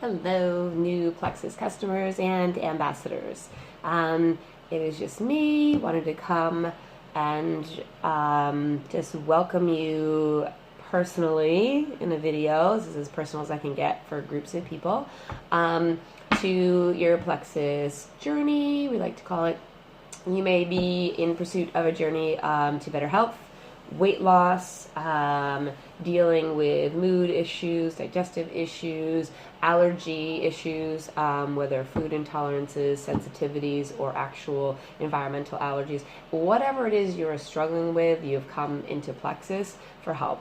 Hello, new Plexus customers and ambassadors. It is just me, wanted to come and just welcome you personally in a video. This is as personal as I can get for groups of people, to your Plexus journey, we like to call it. You may be in pursuit of a journey to better health, weight loss, dealing with mood issues, digestive issues, allergy issues, whether food intolerances, sensitivities, or actual environmental allergies. Whatever it is you're struggling with, you've come into Plexus for help.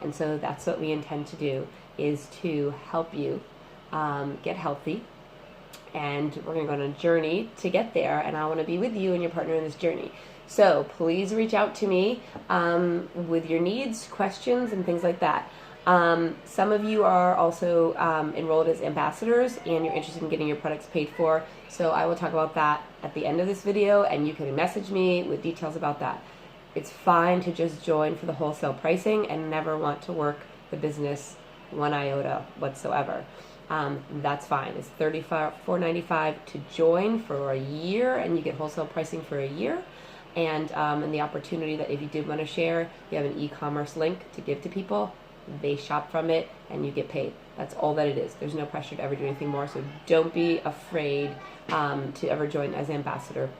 And so that's what we intend to do, is to help you get healthy. And we're going to go on a journey to get there, and I want to be with you and your partner in this journey. So please reach out to me with your needs, questions, and things like that. Some of you are also enrolled as ambassadors, and you're interested in getting your products paid for. So I will talk about that at the end of this video, and you can message me with details about that. It's fine to just join for the wholesale pricing and never want to work the business one iota whatsoever. That's fine. It's $34.95 to join for a year, and you get wholesale pricing for a year. And the opportunity that if you did want to share, you have an e-commerce link to give to people. They shop from it, and you get paid. That's all that it is. There's no pressure to ever do anything more, so don't be afraid to ever join as ambassador.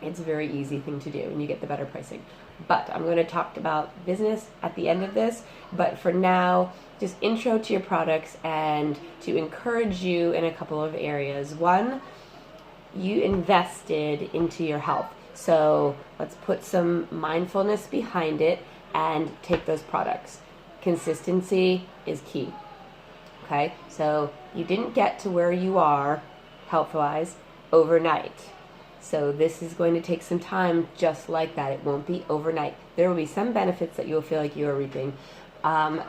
It's a very easy thing to do, and you get the better pricing. But I'm going to talk about business at the end of this. But for now, just intro to your products and to encourage you in a couple of areas. One, you invested into your health. So let's put some mindfulness behind it and take those products. Consistency is key. Okay, so you didn't get to where you are health-wise overnight. So this is going to take some time just like that. It won't be overnight. There will be some benefits that you'll feel like you are reaping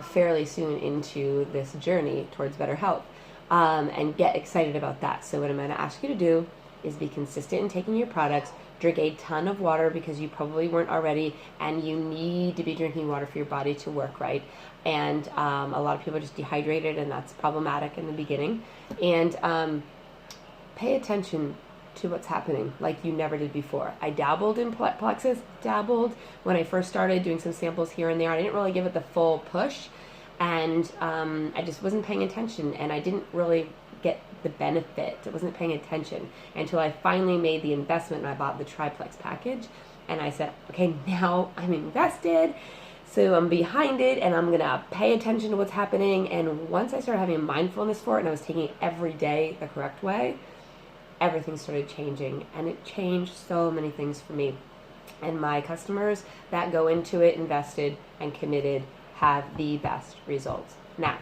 fairly soon into this journey towards better health, and get excited about that. So what I'm going to ask you to do is be consistent in taking your products. Drink a ton of water because you probably weren't already, and you need to be drinking water for your body to work right. And a lot of people are just dehydrated, and that's problematic in the beginning. And pay attention to what's happening like you never did before. I dabbled in Plexus, when I first started doing some samples here and there. I didn't really give it the full push, and I just wasn't paying attention, and I didn't really get the benefit. I wasn't paying attention until I finally made the investment and I bought the triplex package, and I said, okay, now I'm invested, so I'm behind it, and I'm gonna pay attention to what's happening. And once I started having mindfulness for it, and I was taking it every day the correct way, everything started changing, and it changed so many things for me. And my customers that go into it, invested and committed, have the best results. Now,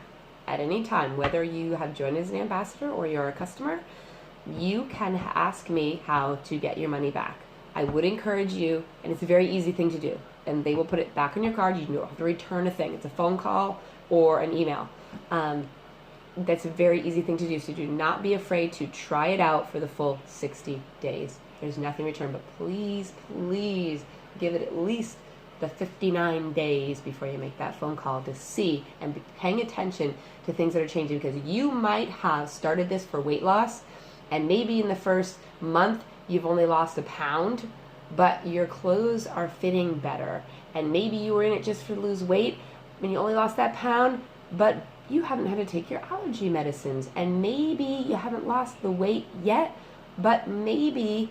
at any time, whether you have joined as an ambassador or you're a customer, you can ask me how to get your money back. I would encourage you, and it's a very easy thing to do, and they will put it back on your card. You don't have to return a thing. It's a phone call or an email. That's a very easy thing to do, so do not be afraid to try it out for the full 60 days. There's nothing in return, but please, please give it at least the 59 days before you make that phone call to see and be paying attention to things that are changing, because you might have started this for weight loss, and maybe in the first month you've only lost a pound, but your clothes are fitting better, and maybe you were in it just to lose weight and you only lost that pound, but you haven't had to take your allergy medicines, and maybe you haven't lost the weight yet, but maybe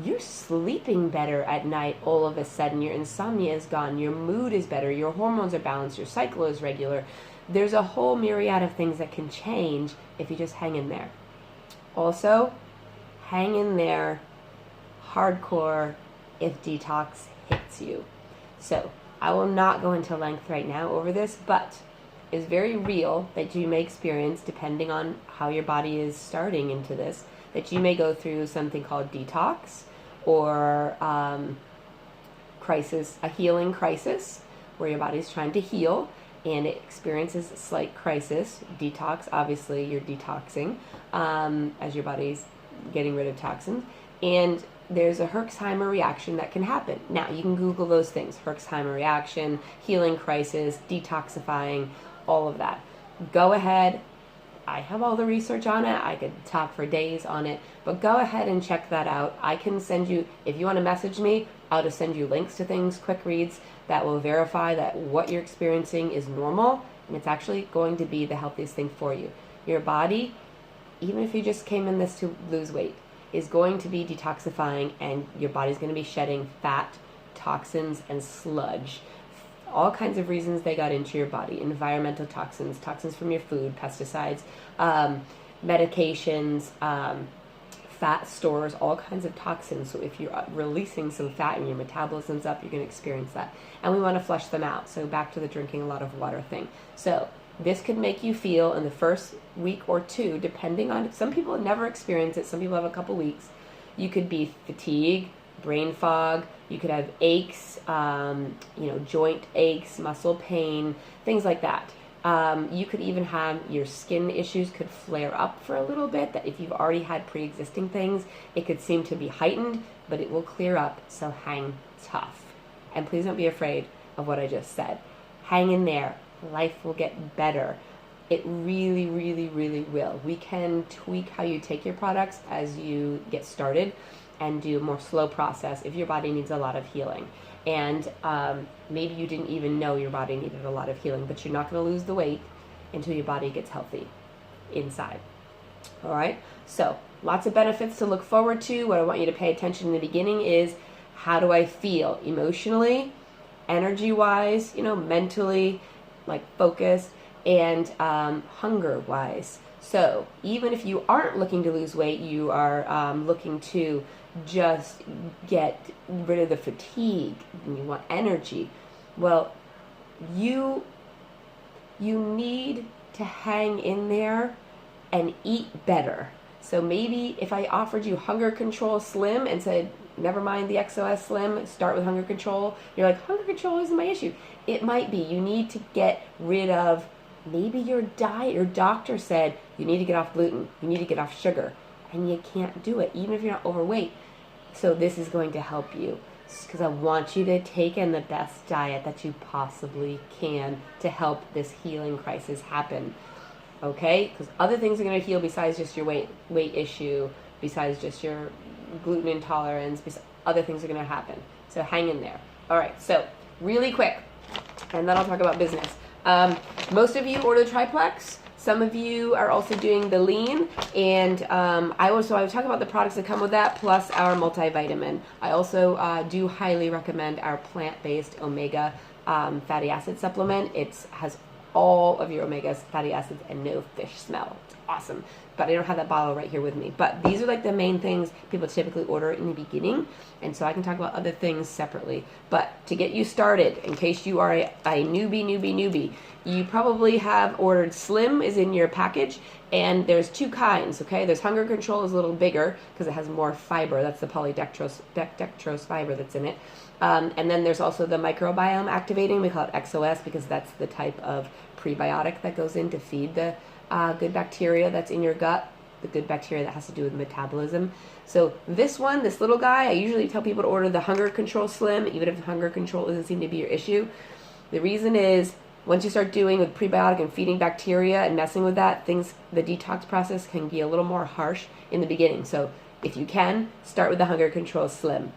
you're sleeping better at night all of a sudden. Your insomnia is gone, your mood is better, your hormones are balanced, your cycle is regular. There's a whole myriad of things that can change if you just hang in there. Also, hang in there hardcore if detox hits you. So I will not go into length right now over this, but it's very real that you may experience, depending on how your body is starting into this, that you may go through something called detox, or crisis, a healing crisis, where your body's trying to heal and it experiences a slight crisis. Detox, obviously you're detoxing as your body's getting rid of toxins, and there's a Herxheimer reaction that can happen. Now, you can Google those things: Herxheimer reaction, healing crisis, detoxifying, all of that. Go ahead. I have all the research on it. I could talk for days on it, but go ahead and check that out. I can send you, if you want to message me, I'll just send you links to things, quick reads that will verify that what you're experiencing is normal and it's actually going to be the healthiest thing for you. Your body, even if you just came in this to lose weight, is going to be detoxifying, and your body's going to be shedding fat, toxins, and sludge. All kinds of reasons they got into your body. Environmental toxins, toxins from your food, pesticides, medications, fat stores, all kinds of toxins. So if you're releasing some fat and your metabolism's up, you're going to experience that. And we want to flush them out. So back to the drinking a lot of water thing. So this could make you feel in the first week or two, depending on, some people never experience it, some people have a couple weeks. You could be fatigue, brain fog, you could have aches, joint aches, muscle pain, things like that. You could even have your skin issues could flare up for a little bit, that if you've already had pre-existing things, it could seem to be heightened, but it will clear up, so hang tough. And please don't be afraid of what I just said. Hang in there. Life will get better. It really, really, really will. We can tweak how you take your products as you get started and do a more slow process if your body needs a lot of healing. And maybe you didn't even know your body needed a lot of healing, but you're not going to lose the weight until your body gets healthy inside. All right? So lots of benefits to look forward to. What I want you to pay attention in the beginning is, how do I feel emotionally, energy-wise, mentally, like focus, and hunger-wise. So even if you aren't looking to lose weight, you are looking to just get rid of the fatigue and you want energy, well, you need to hang in there and eat better. So maybe if I offered you Hunger Control Slim and said, never mind the XOS Slim, start with Hunger Control, you're like, Hunger Control isn't my issue. It might be. You need to get rid of maybe your diet. Your doctor said you need to get off gluten, you need to get off sugar, and you can't do it, even if you're not overweight. So this is going to help you, because I want you to take in the best diet that you possibly can to help this healing crisis happen. Okay? Because other things are going to heal besides just your weight issue, besides just your gluten intolerance, other things are going to happen. So hang in there. All right, so really quick, and then I'll talk about business. Most of you order the triplex. Some of you are also doing the lean, and I will talk about the products that come with that, plus our multivitamin. I also do highly recommend our plant-based omega fatty acid supplement. It has all of your omega fatty acids and no fish smell. It's awesome. But I don't have that bottle right here with me. But these are like the main things people typically order in the beginning, and so I can talk about other things separately. But to get you started, in case you are a newbie, you probably have ordered Slim is in your package, and there's two kinds, okay? There's Hunger Control is a little bigger because it has more fiber. That's the polydextrose fiber that's in it. And then there's also the microbiome activating. We call it XOS because that's the type of prebiotic that goes in to feed the good bacteria that's in your gut, the good bacteria that has to do with metabolism. So this one, this little guy, I usually tell people to order the Hunger Control Slim, even if Hunger Control doesn't seem to be your issue. The reason is, once you start doing with prebiotic and feeding bacteria and messing with that, the detox process can be a little more harsh in the beginning. So if you can, start with the Hunger Control Slim.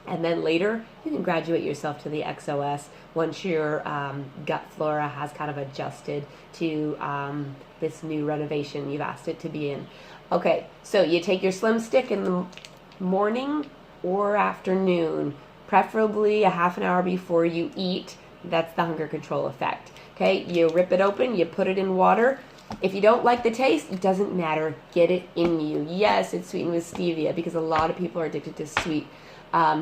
And then later, you can graduate yourself to the XOS once your gut flora has kind of adjusted to this new renovation you've asked it to be in. Okay, so you take your Slim stick in the morning or afternoon, preferably a half an hour before you eat. That's the Hunger Control effect. Okay, you rip it open, you put it in water. If you don't like the taste, it doesn't matter. Get it in you. Yes, it's sweetened with stevia because a lot of people are addicted to sweet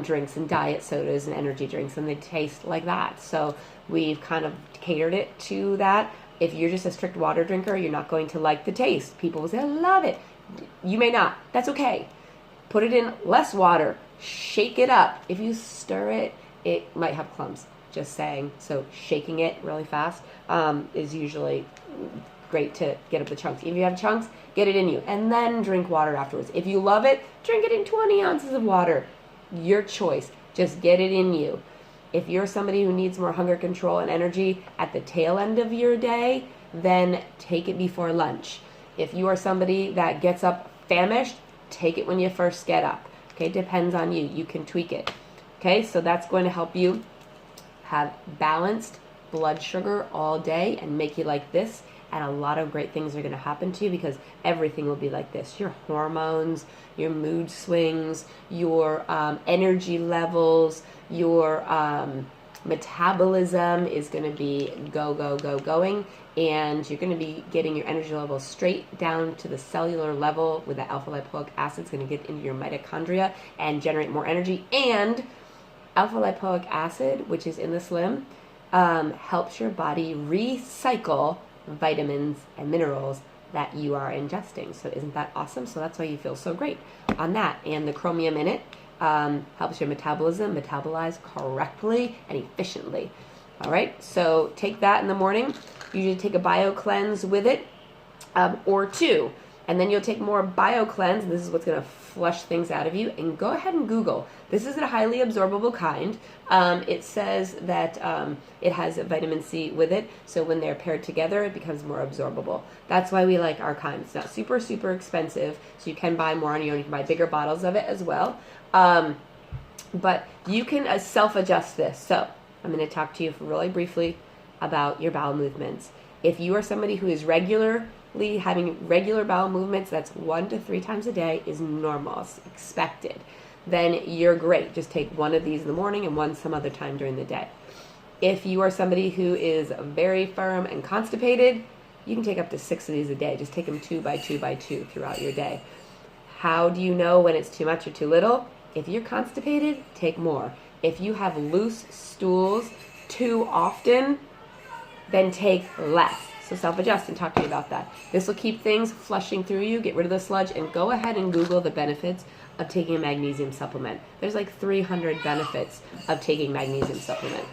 drinks and diet sodas and energy drinks, and they taste like that. So we've kind of catered it to that. If you're just a strict water drinker, you're not going to like the taste. People will say, I love it. You may not. That's okay. Put it in less water. Shake it up. If you stir it, it might have clumps. Just saying. So shaking it really fast is usually great to get up the chunks. If you have chunks, get it in you. And then drink water afterwards. If you love it, drink it in 20 ounces of water. Your choice. Just get it in you. If you're somebody who needs more hunger control and energy at the tail end of your day, then take it before lunch. If you are somebody that gets up famished, take it when you first get up. Okay, depends on you. You can tweak it. Okay, so that's going to help you have balanced blood sugar all day and make you like this. And a lot of great things are going to happen to you because everything will be like this. Your hormones, your mood swings, your energy levels, your metabolism is going to be going. And you're going to be getting your energy levels straight down to the cellular level with the alpha lipoic acid. It's going to get into your mitochondria and generate more energy. And alpha lipoic acid, which is in the Slim, helps your body recycle vitamins and minerals that you are ingesting. So isn't that awesome? So that's why you feel so great on that. And the chromium in it helps your metabolism metabolize correctly and efficiently. All right, so take that in the morning. Usually take a bio cleanse with it, or two. And then you'll take more bio cleanse, and this is what's going to flush things out of you. And go ahead and Google. This is a highly absorbable kind. It says that it has vitamin C with it, so when they're paired together, it becomes more absorbable. That's why we like our kind. It's not super, super expensive, so you can buy more on your own. You can buy bigger bottles of it as well. But you can self-adjust this. So I'm going to talk to you really briefly about your bowel movements. If you are somebody who is regularly having regular bowel movements, that's 1 to 3 times a day is normal, it's expected, then you're great. Just take one of these in the morning and one some other time during the day. If you are somebody who is very firm and constipated, you can take up to 6 of these a day. Just take them 2 by 2 by 2 throughout your day. How do you know when it's too much or too little? If you're constipated, take more. If you have loose stools too often, then take less. So self-adjust and talk to you about that. This will keep things flushing through you, get rid of the sludge, and go ahead and Google the benefits of taking a magnesium supplement. There's like 300 benefits of taking magnesium supplement.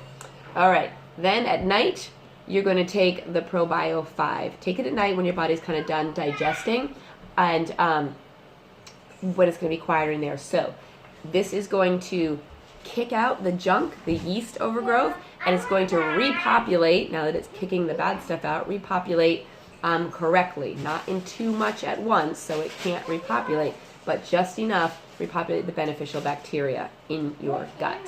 All right, then at night, you're going to take the ProBio 5. Take it at night when your body's kind of done digesting and when it's going to be quieter in there. So this is going to kick out the junk, the yeast overgrowth, and it's going to repopulate, now that it's kicking the bad stuff out, repopulate correctly. Not in too much at once, so it can't repopulate, but just enough repopulate the beneficial bacteria in your gut.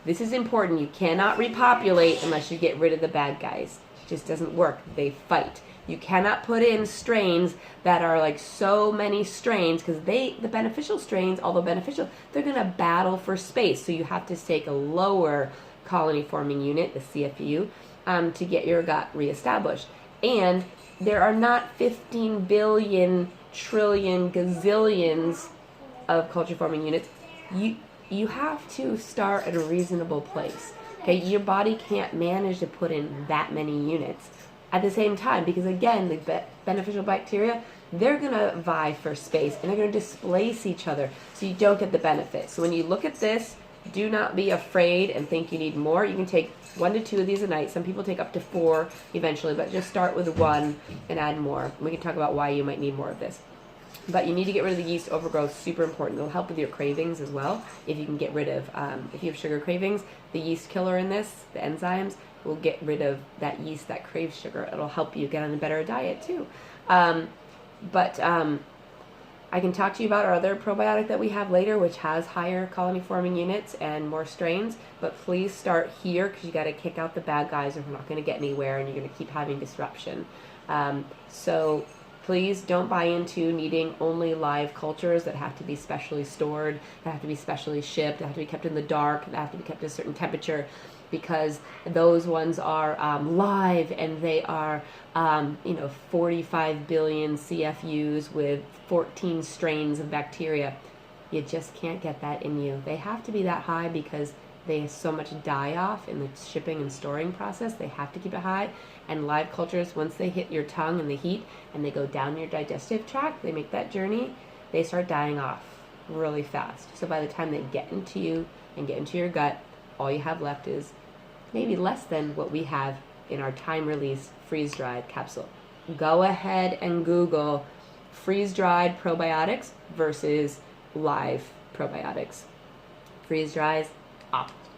This is important. You cannot repopulate unless you get rid of the bad guys. It just doesn't work. They fight. You cannot put in strains that are like so many strains, because the beneficial strains, although beneficial, they're going to battle for space. So you have to take a lower colony forming unit, the CFU, to get your gut reestablished. And there are not 15 billion trillion gazillions of culture forming units. You have to start at a reasonable place. Okay, your body can't manage to put in that many units at the same time, because again, the beneficial bacteria, they're going to vie for space and they're going to displace each other, so you don't get the benefit. So when you look at this, do not be afraid and think you need more. You can take 1 to 2 of these a night. Some people take up to 4 eventually, but just start with 1 and add more. We can talk about why you might need more of this. But you need to get rid of the yeast overgrowth, super important. It'll help with your cravings as well. If you can get rid of, if you have sugar cravings, the yeast killer in this, the enzymes, will get rid of that yeast that craves sugar. It'll help you get on a better diet too. I can talk to you about our other probiotic that we have later, which has higher colony forming units and more strains, but please start here because you got to kick out the bad guys or we're not going to get anywhere and you're going to keep having disruption. So please don't buy into needing only live cultures that have to be specially stored, that have to be specially shipped, that have to be kept in the dark, that have to be kept at a certain temperature, because those ones are live and they are 45 billion CFUs with 14 strains of bacteria. You just can't get that in you. They have to be that high because they have so much die-off in the shipping and storing process. They have to keep it high. And live cultures, once they hit your tongue and the heat and they go down your digestive tract, they make that journey, they start dying off really fast. So by the time they get into you and get into your gut, all you have left is maybe less than what we have in our time-release freeze-dried capsule. Go ahead and Google freeze-dried probiotics versus live probiotics. Freeze-dries,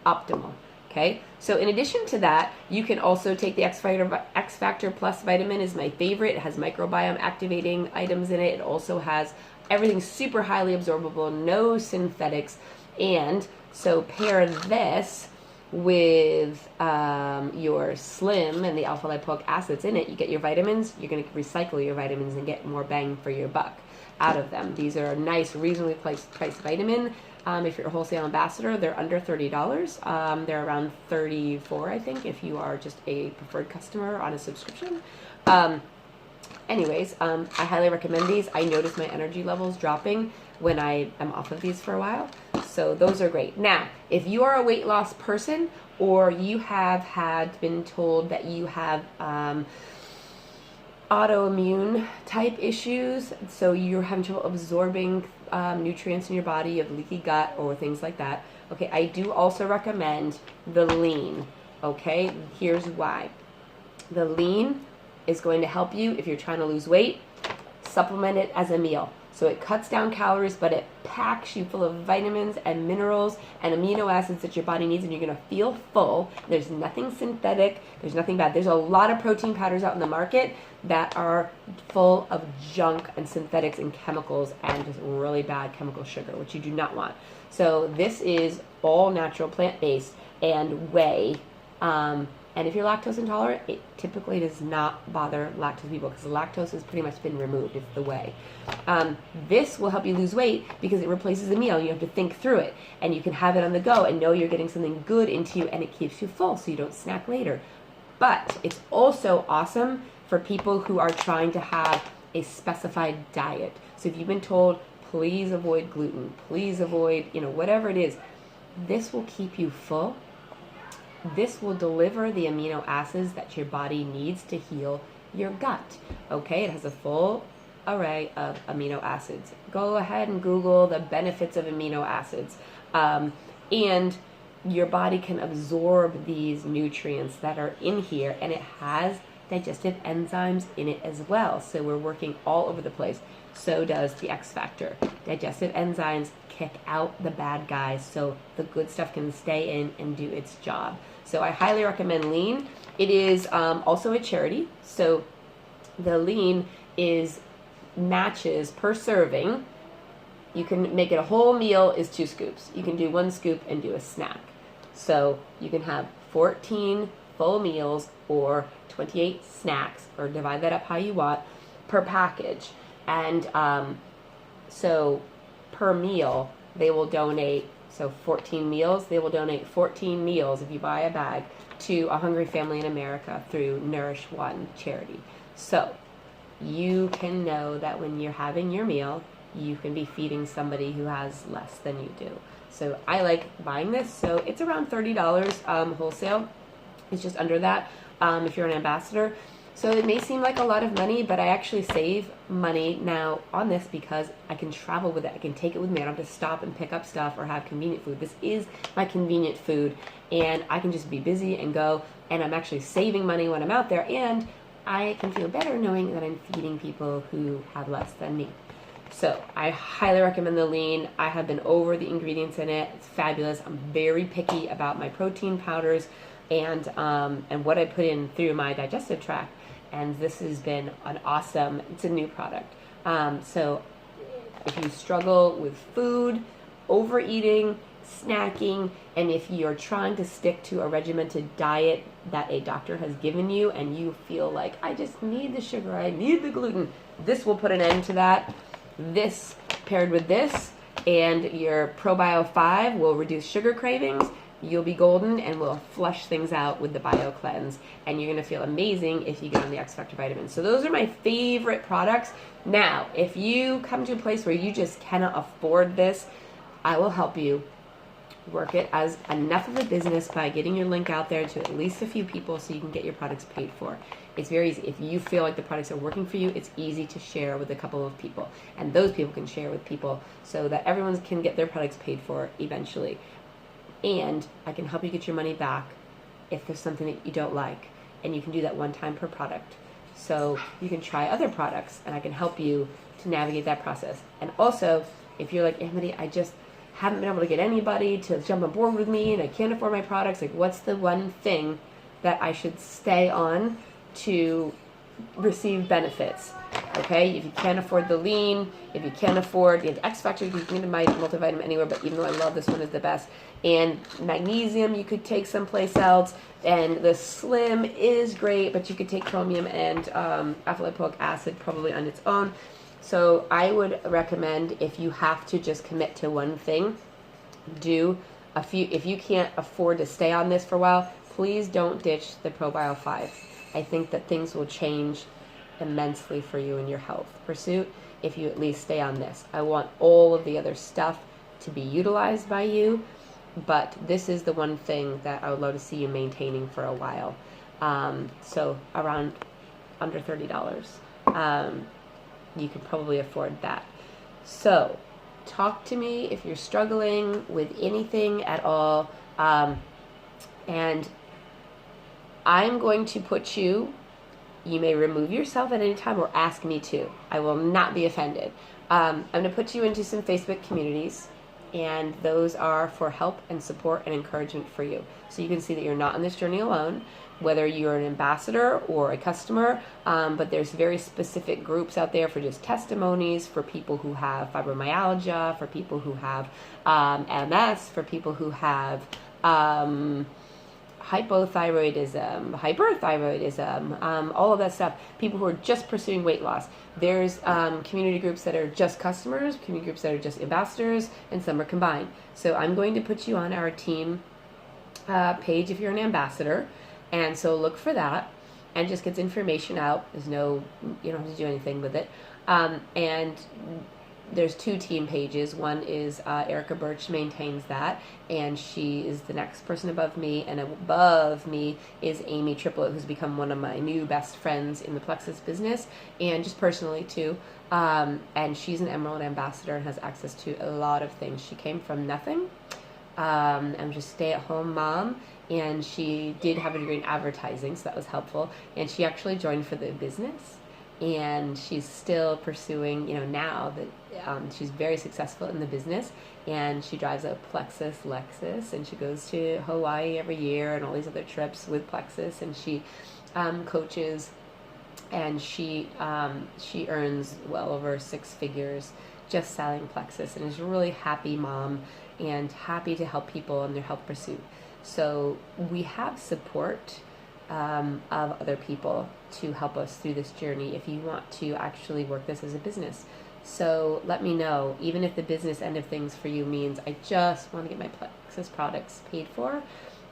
optimal. Okay, so in addition to that, you can also take the X Factor Plus vitamin is my favorite. It has microbiome activating items in it. It also has everything super highly absorbable, no synthetics. And so pair this with your Slim and the alpha lipoic acids in it. You get your vitamins, you're going to recycle your vitamins and get more bang for your buck out of them. These are a nice, reasonably priced vitamin. If you're a wholesale ambassador, they're under $30. They're around $34, I think, if you are just a preferred customer on a subscription. Anyways, I highly recommend these. I notice my energy levels dropping when I am off of these for a while. So those are great. Now, if you are a weight loss person or you have been told that you have autoimmune type issues, so you're having trouble absorbing nutrients in your body, you have leaky gut or things like that, okay, I do also recommend the lean. Okay, here's why. The lean is going to help you if you're trying to lose weight. Supplement it as a meal. So it cuts down calories, but it packs you full of vitamins and minerals and amino acids that your body needs, and you're going to feel full. There's nothing synthetic. There's nothing bad. There's a lot of protein powders out in the market that are full of junk and synthetics and chemicals and just really bad chemical sugar, which you do not want. So this is all natural, plant-based, and whey. And if you're lactose intolerant, it typically does not bother lactose people because the lactose has pretty much been removed. It's the whey. This will help you lose weight because it replaces a meal. You have to think through it, and you can have it on the go and know you're getting something good into you, and it keeps you full so you don't snack later. But it's also awesome for people who are trying to have a specified diet. So if you've been told, please avoid gluten, please avoid, whatever it is, this will keep you full. This will deliver the amino acids that your body needs to heal your gut. Okay, it has a full array of amino acids. Go ahead and Google the benefits of amino acids. And your body can absorb these nutrients that are in here, and it has digestive enzymes in it as well. So we're working all over the place. So does the X Factor. Digestive enzymes kick out the bad guys so the good stuff can stay in and do its job. So I highly recommend Lean. It is also a charity. So the Lean matches per serving. You can make it a whole meal is 2 scoops. You can do 1 scoop and do a snack. So you can have 14 full meals or 28 snacks, or divide that up how you want, per package. And so per meal, they will donate, so 14 meals, they will donate 14 meals if you buy a bag to a hungry family in America through Nourish One charity. So you can know that when you're having your meal, you can be feeding somebody who has less than you do. So I like buying this. So it's around $30 wholesale. It's just under that if you're an ambassador. So it may seem like a lot of money, but I actually save money now on this because I can travel with it. I can take it with me. I don't have to stop and pick up stuff or have convenient food. This is my convenient food, and I can just be busy and go, and I'm actually saving money when I'm out there, and I can feel better knowing that I'm feeding people who have less than me. So I highly recommend the Lean. I have been over the ingredients in it. It's fabulous. I'm very picky about my protein powders and what I put in through my digestive tract. And this has been an awesome, it's a new product. So if you struggle with food, overeating, snacking, and if you're trying to stick to a regimented diet that a doctor has given you and you feel like, I just need the sugar, I need the gluten, this will put an end to that. This paired with this and your ProBio 5 will reduce sugar cravings. You'll be golden, and we'll flush things out with the Bio Cleanse, and you're going to feel amazing if you get on the X Factor vitamins. So those are my favorite products. Now, if you come to a place where you just cannot afford this, I will help you work it as enough of a business by getting your link out there to at least a few people so you can get your products paid for. It's very easy. If you feel like the products are working for you, it's easy to share with a couple of people, and those people can share with people so that everyone can get their products paid for eventually. And I can help you get your money back if there's something that you don't like. And you can do that one time per product. So you can try other products, and I can help you to navigate that process. And also, if you're like, Amity, haven't been able to get anybody to jump on board with me and I can't afford my products. Like, what's the one thing that I should stay on to receive benefits? Okay, if you can't afford the lean, if you can't afford the X Factor, you can get my multivitamin anywhere, but even though I love this one is the best. And magnesium you could take someplace else, and the slim is great, but you could take chromium and alpha lipoic acid probably on its own. So I would recommend, if you have to just commit to one thing, do a few. If you can't afford to stay on this for a while, please don't ditch the ProBio 5. I think that things will change immensely for you in your health pursuit if you at least stay on this. I want all of the other stuff to be utilized by you, but this is the one thing that I would love to see you maintaining for a while. So around under $30. You can probably afford that. So talk to me if you're struggling with anything at all. And I'm going to put you may remove yourself at any time or ask me to. I will not be offended. I'm going to put you into some Facebook communities, and those are for help and support and encouragement for you. So you can see that you're not on this journey alone, whether you're an ambassador or a customer, but there's very specific groups out there for just testimonies, for people who have fibromyalgia, for people who have MS, for people who have hypothyroidism, hyperthyroidism, all of that stuff. People who are just pursuing weight loss. There's community groups that are just customers, community groups that are just ambassadors, and some are combined. So I'm going to put you on our team page if you're an ambassador, and so look for that and just gets information out. There's no, you don't have to do anything with it. And there's two team pages. One is Erica Birch maintains that, and she is the next person above me, and above me is Amy Triplett, who's become one of my new best friends in the plexus business, and just personally too. And she's an Emerald ambassador and has access to a lot of things. She came from nothing. I'm just a stay-at-home mom, and she did have a degree in advertising, so that was helpful. And she actually joined for the business, and she's still pursuing, now that she's very successful in the business, and she drives a Plexus Lexus, and she goes to Hawaii every year and all these other trips with Plexus, and she coaches, and she earns well over 6 figures just selling Plexus, and is a really happy mom and happy to help people in their health pursuit. So we have support of other people to help us through this journey if you want to actually work this as a business. So let me know, even if the business end of things for you means I just want to get my Plexus products paid for,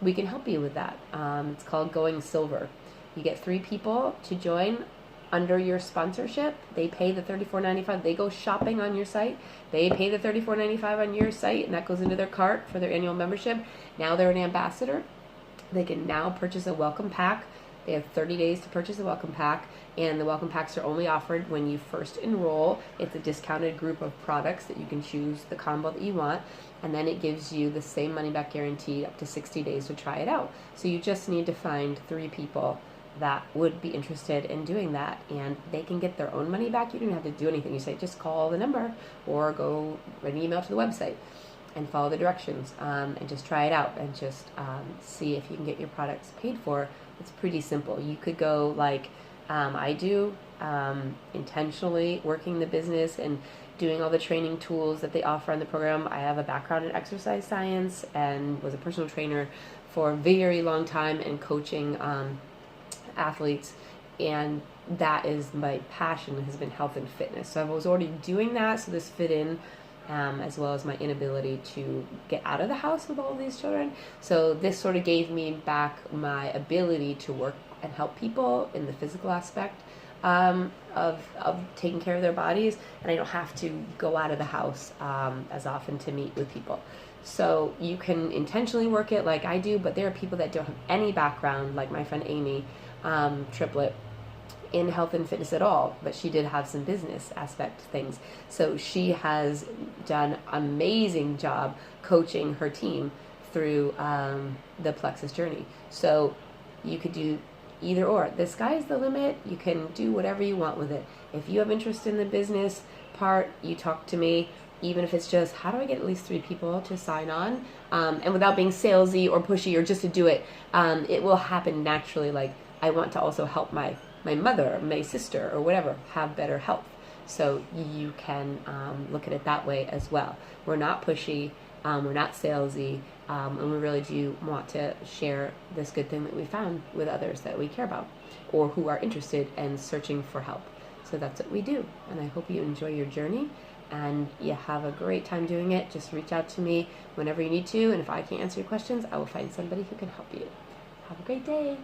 we can help you with that. It's called Going Silver. You get 3 people to join under your sponsorship. They pay the $34.95. They go shopping on your site. They pay the $34.95 on your site, and that goes into their cart for their annual membership. Now they're an ambassador. They can now purchase a welcome pack. They have 30 days to purchase a welcome pack, and the welcome packs are only offered when you first enroll. It's a discounted group of products that you can choose the combo that you want, and then it gives you the same money back guarantee up to 60 days to try it out. So you just need to find 3 people that would be interested in doing that, and they can get their own money back. You don't have to do anything. You say just call the number or go write an email to the website and follow the directions, and just try it out and just see if you can get your products paid for. It's pretty simple. You could go like I do, intentionally working the business and doing all the training tools that they offer on the program. I have a background in exercise science and was a personal trainer for a very long time and coaching athletes, and that is my passion, has been health and fitness. So I was already doing that, so this fit in, as well as my inability to get out of the house with all of these children. So this sort of gave me back my ability to work and help people in the physical aspect of taking care of their bodies, and I don't have to go out of the house as often to meet with people. So you can intentionally work it like I do, but there are people that don't have any background, like my friend Amy Triplett, in health and fitness at all, but she did have some business aspect things. So she has done an amazing job coaching her team through the Plexus journey. So you could do either or. The sky's the limit. You can do whatever you want with it. If you have interest in the business part, you talk to me. even if it's just, how do I get at least 3 people to sign on? And without being salesy or pushy or just to do it, it will happen naturally. Like, I want to also help my mother, my sister, or whatever, have better health. So you can look at it that way as well. We're not pushy, we're not salesy, and we really do want to share this good thing that we found with others that we care about or who are interested and searching for help. So that's what we do, and I hope you enjoy your journey and you have a great time doing it. Just reach out to me whenever you need to, and if I can't answer your questions, I will find somebody who can help you. Have a great day.